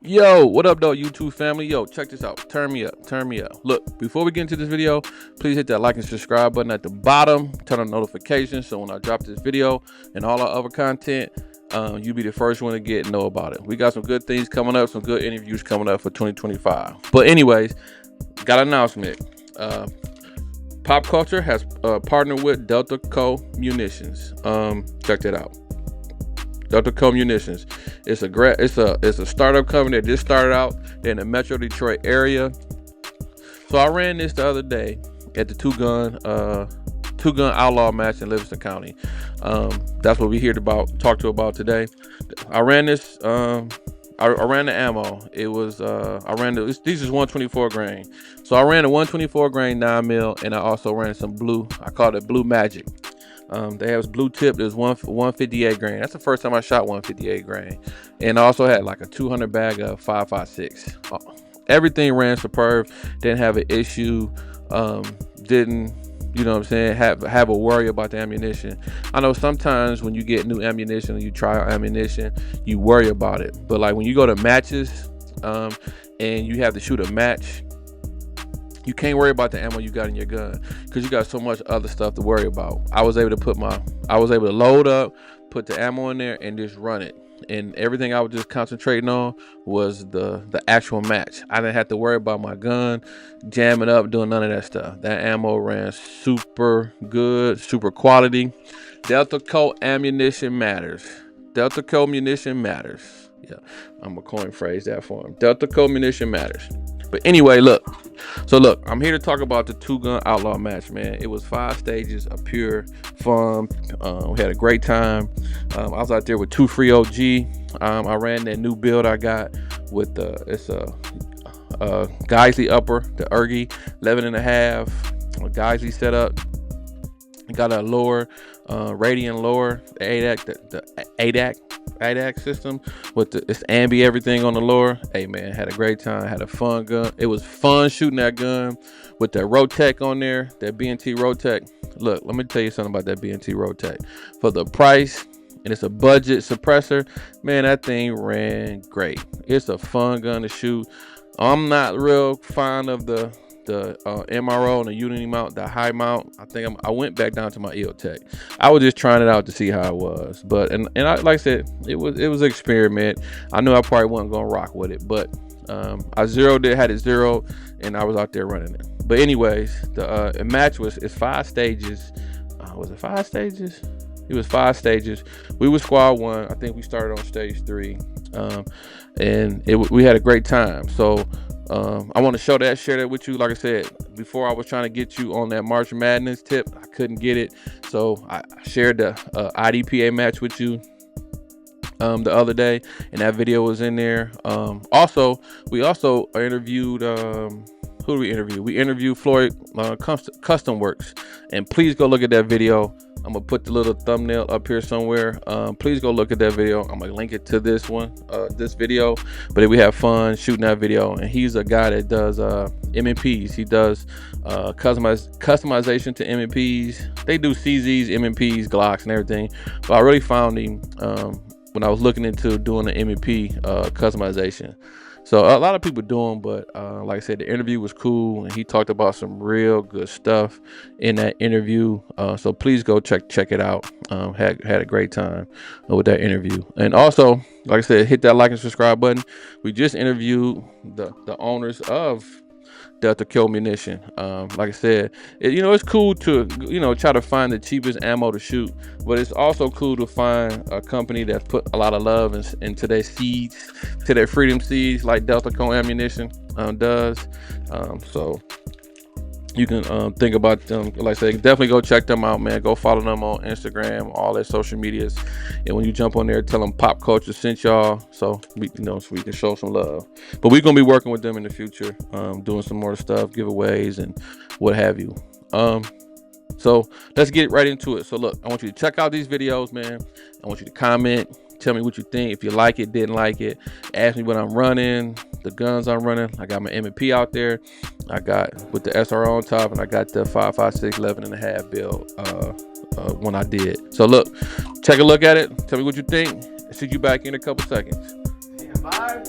Yo, what up though, YouTube family? Yo, check this out. Turn me up. Look, before we get into this video, please hit that like and subscribe button at the bottom. Turn on notifications so when I drop this video and all our other content, you'll be the first one to know about it. We got some good things coming up, some good interviews coming up for 2025. But anyways, got an announcement. Pop Culture has partnered with Delta Co Munitions. Check that out. Delta Co Munitions. It's a startup company that just started out in the Metro Detroit area. So I ran this the other day at the two gun Outlaw match in Livingston County. That's what we here to talk about today. I ran this. I ran the ammo. It was these is 124 grain. So I ran a 124 grain 9mm, and I also ran some blue. I called it Blue Magic. They have blue tip. There's 158 grain. That's the first time I shot 158 grain. And I also had like a 200 bag of 5.56. Everything ran superb. Didn't have an issue. Didn't, you know what I'm saying, have a worry about the ammunition. I know sometimes when you get new ammunition or you try out ammunition, you worry about it. But like when you go to matches, and you have to shoot a match, you can't worry about the ammo you got in your gun because you got so much other stuff to worry about. I was able to load up, put the ammo in there, and just run it. And everything I was just concentrating on was the actual match. I didn't have to worry about my gun jamming up, doing none of that stuff. That ammo ran super good, super quality. Delta Co ammunition matters. Delta Co munition matters. Yeah, I'm gonna coin phrase that for him. Delta Co munition matters. But anyway, look, I'm here to talk about the two-gun Outlaw match, man. It was 5 stages of pure fun. We had a great time. I was out there with 2 free OG. I ran that new build I got with it's a Gazy upper, the Ergy 11.5, a Gazy setup. Got a lower, Radian lower, the ADAC system with it's ambi everything on the lower. Hey man, had a great time, had a fun gun. It was fun shooting that gun with that Rotex on there, that B&T Rotex. Look, let me tell you something about that B&T Rotex. For the price, and it's a budget suppressor, man, that thing ran great. It's a fun gun to shoot. I'm not real fond of the MRO and the Unity mount, the high mount. I went back down to my EOTech. I was just trying it out to see how it was. But and I, like I said, it was an experiment. I knew I probably wasn't gonna rock with it, but I had it zeroed, and I was out there running it. But anyways, the match is 5 stages. Was it 5 stages? It was 5 stages. We were squad 1. I think we started on stage 3, and we had a great time. So. I want to share that with you. Like I said, before I was trying to get you on that March Madness tip, I couldn't get it. So I shared the IDPA match with you the other day, and that video was in there. We also interviewed, who did we interview? We interviewed Floyd Custom Works, and please go look at that video. I'm gonna put the little thumbnail up here somewhere. Please go look at that video. I'm gonna link it to this video. But we have fun shooting that video, and he's a guy that does M&Ps. He does customization to M&Ps. They do CZs, M&Ps, Glocks, and everything. But I really found him when I was looking into doing the M&P customization. So a lot of people do them, but like I said, the interview was cool, and he talked about some real good stuff in that interview. So please go check it out. Had a great time with that interview. And also, like I said, hit that like and subscribe button. We just interviewed the owners of Delta Co Munition. Like I said, it's cool to try to find the cheapest ammo to shoot, but it's also cool to find a company that put a lot of love into their seeds, to their freedom seeds, like Delta Co Ammunition does. So you can think about them. Like I said, definitely go check them out, man. Go follow them on Instagram, all their social medias, and when you jump on there, tell them Pop Culture sent y'all, so we can show some love. But we're gonna be working with them in the future, doing some more stuff, giveaways and what have you. So let's get right into it. So look, I want you to check out these videos, man. I want you to comment, tell me what you think, if you like it, didn't like it. Ask me what I'm running, the guns I'm running. I got my M&P out there. I got with the SRO on top, and I got the 5.56 11.5 build when I did. So look, take a look at it. Tell me what you think. I'll see you back in a couple seconds. 5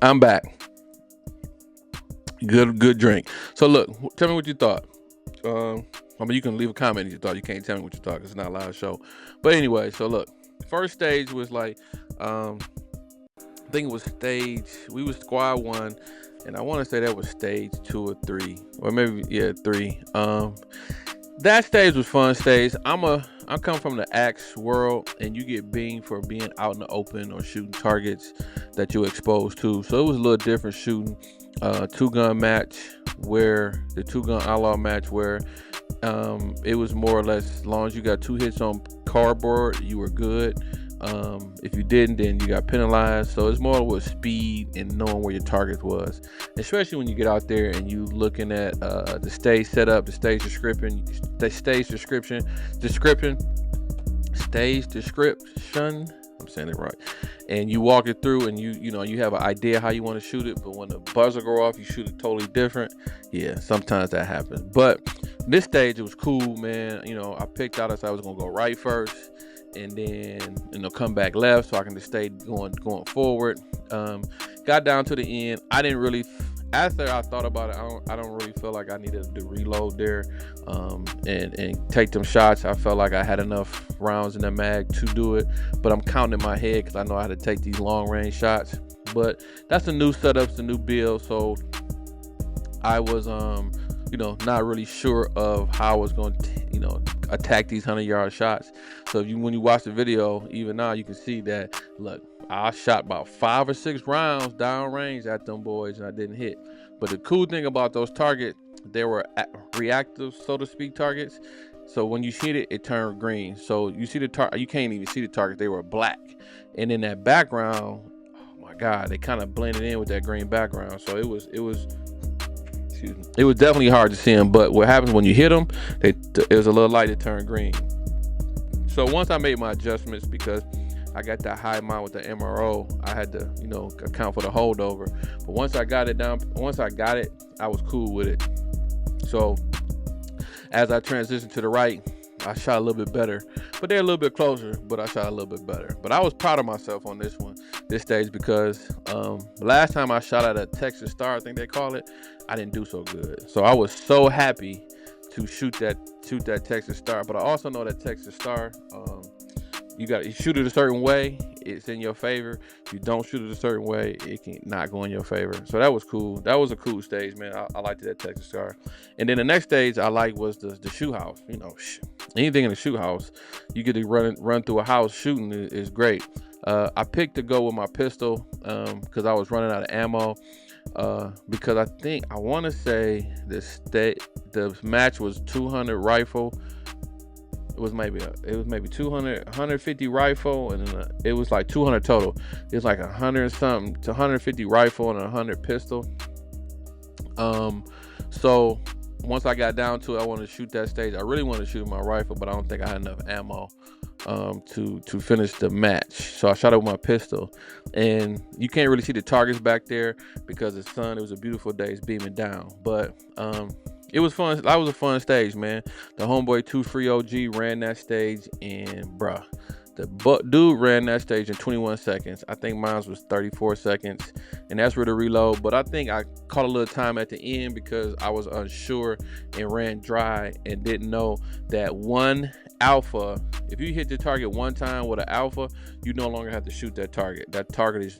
I'm back. Good drink. So look, tell me what you thought. I mean, you can leave a comment if you thought. You can't tell me what you thought 'cause it's not a live show. But anyway, so look, first stage was like, I think it was stage. We was squad 1, and I want to say that was stage 2 or 3, or maybe 3. That stage was fun stage. I come from the axe world, and you get beamed for being out in the open or shooting targets that you're exposed to. So it was a little different shooting. 2-gun match where the 2-gun outlaw match where it was more or less, as long as you got 2 hits on cardboard, you were good. If you didn't, then you got penalized. So it's more with speed and knowing where your target was, especially when you get out there and you looking at the stage setup, the stage description, I'm saying it right, and you walk it through, and you know you have an idea how you want to shoot it, but when the buzzer go off, you shoot it totally different. Yeah, sometimes that happens. But this stage, it was cool, man. You know, I picked out as I was gonna go right first, and then come back left, so I can just stay going forward. Got down to the end. I didn't really. After I thought about it, I don't really feel like I needed to reload there and take them shots. I felt like I had enough rounds in the mag to do it, but I'm counting in my head because I know how to take these long range shots. But that's the new setups, the new build. So I was not really sure of how I was going to attack these 100-yard shots. So when you watch the video, even now you can see that, look, I shot about 5 or 6 rounds down range at them boys, and I didn't hit. But the cool thing about those targets, they were reactive, so to speak, targets. So when you hit it, it turned green. So you see the target, you can't even see the target. They were black, and in that background, oh my God, they kind of blended in with that green background. So it was definitely hard to see them. But what happens when you hit them, it was a little light that turned green. So once I made my adjustments, because I got that high mount with the MRO, I had to, account for the holdover. But once I got it, I was cool with it. So as I transitioned to the right, I shot a little bit better. But they're a little bit closer, but I shot a little bit better. But I was proud of myself on this stage, because last time I shot at a Texas Star, I think they call it, I didn't do so good. So I was so happy to shoot that Texas Star. But I also know that Texas Star, you shoot it a certain way, it's in your favor. If you don't shoot it a certain way, it can not go in your favor. So that was cool. That was a cool stage, man. I liked that Texas Star. And then the next stage I liked was the shoe house. Anything in the shoe house, you get to run through a house shooting is great. I picked to go with my pistol because I was running out of ammo. Because I want to say the match was 200 rifle. It was maybe 200, 150 rifle, and then it was like 200 total. It was like 100 something to 150 rifle and 100 pistol. So once I got down to it, I wanted to shoot that stage. I really wanted to shoot my rifle, but I don't think I had enough ammo to finish the match. So I shot it with my pistol, and you can't really see the targets back there because the sun. It was a beautiful day. It's beaming down, but it was fun. That was a fun stage, man. The homeboy 2 Free OG ran that stage, and bruh, the dude ran that stage in 21 seconds. I think mine was 34 seconds, and that's where the reload. But I think I caught a little time at the end because I was unsure and ran dry and didn't know that one alpha, if you hit the target one time with an alpha, you no longer have to shoot that target. That target is,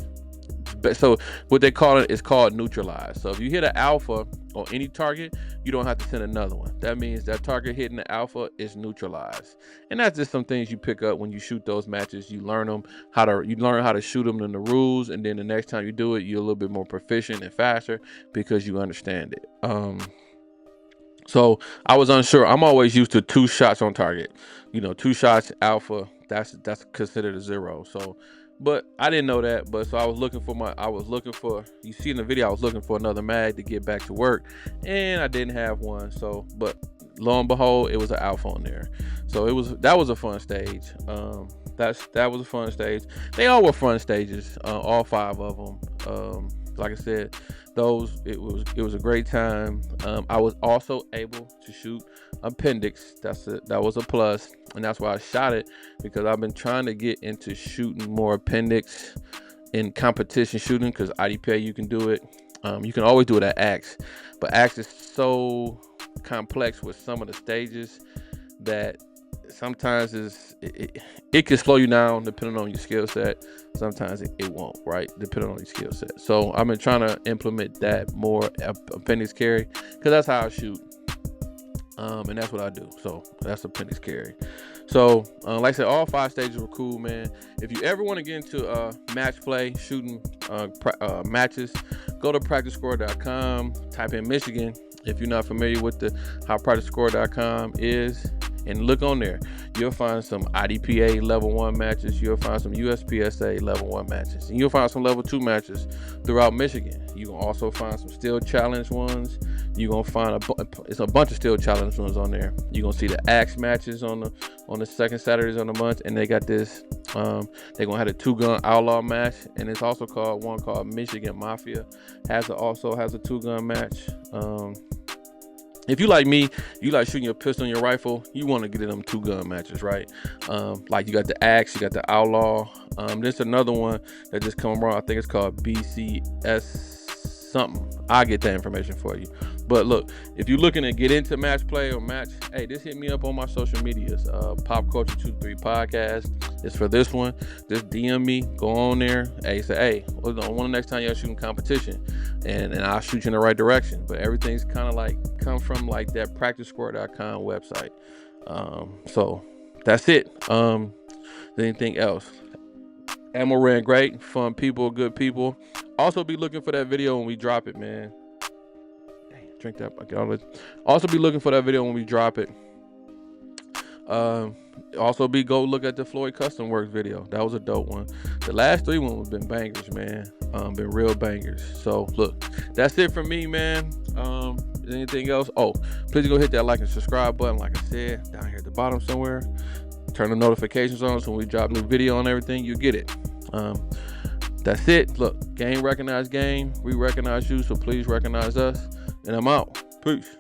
so what they call it is called neutralized. So if you hit an alpha on any target, you don't have to send another one. That means that target hitting the alpha is neutralized. And that's just some things you pick up when you shoot those matches. You learn how to shoot them in the rules, and then the next time you do it, you're a little bit more proficient and faster because you understand it. So I was unsure. I'm always used to 2 shots on target. 2 shots alpha, that's considered a 0. So, but I didn't know that. But so I was looking for, you see in the video, I was looking for another mag to get back to work, and I didn't have one. So, but lo and behold, it was an alpha on there. So that was a fun stage. That was a fun stage. They all were fun stages, all 5 of them. Like I said, it was a great time. I was also able to shoot appendix. That was a plus, and that's why I shot it, because I've been trying to get into shooting more appendix in competition shooting, because IDPA you can do it. You can always do it at axe, but axe is so complex with some of the stages that sometimes it can slow you down depending on your skill set. Sometimes it won't, right? Depending on your skill set. So I've been trying to implement that more, appendix carry, because that's how I shoot. And that's what I do. So that's appendix carry. So like I said, all 5 stages were cool, man. If you ever want to get into match play, shooting matches, go to practicescore.com, type in Michigan. If you're not familiar with how practicescore.com is, and look on there, you'll find some IDPA level 1 matches, you'll find some uspsa level 1 matches, and you'll find some level 2 matches throughout Michigan. You can also find some steel challenge ones. You're gonna find it's a bunch of steel challenge ones on there. You're gonna see the axe matches on the second Saturdays of the month, and they got this they're gonna have a 2-gun outlaw match, and it's also called Michigan Mafia also has a 2-gun match. If you like me, you like shooting your pistol and your rifle, you want to get in them 2-gun matches, right? Like you got the axe, you got the outlaw. There's another one that just come around. I think it's called BCS something. I'll get that information for you. But look, if you're looking to get into match play or match, hey, just hit me up on my social medias. Pop Culture 23 Podcast. It's for this one. Just DM me. Go on there. Hey, say, hey, I want the next time y'all shooting competition, and I'll shoot you in the right direction. But everything's kind of like come from like that practicescore.com website. So that's it. Anything else? Ammo ran great. Fun people, good people. Also be looking for that video when we drop it, man. Drink that. I get all this. Also be looking for that video when we drop it. Also go look at the Floyd Custom Works video. That was a dope one. The last 3 ones have been bangers, man. Been real bangers. So look, that's it from me, man. Is anything else? Oh, please go hit that like and subscribe button, like I said, down here at the bottom somewhere. Turn the notifications on so when we drop new video and everything, you get it. That's it. Look, game recognize game. We recognize you, so please recognize us. And I'm out. Peace.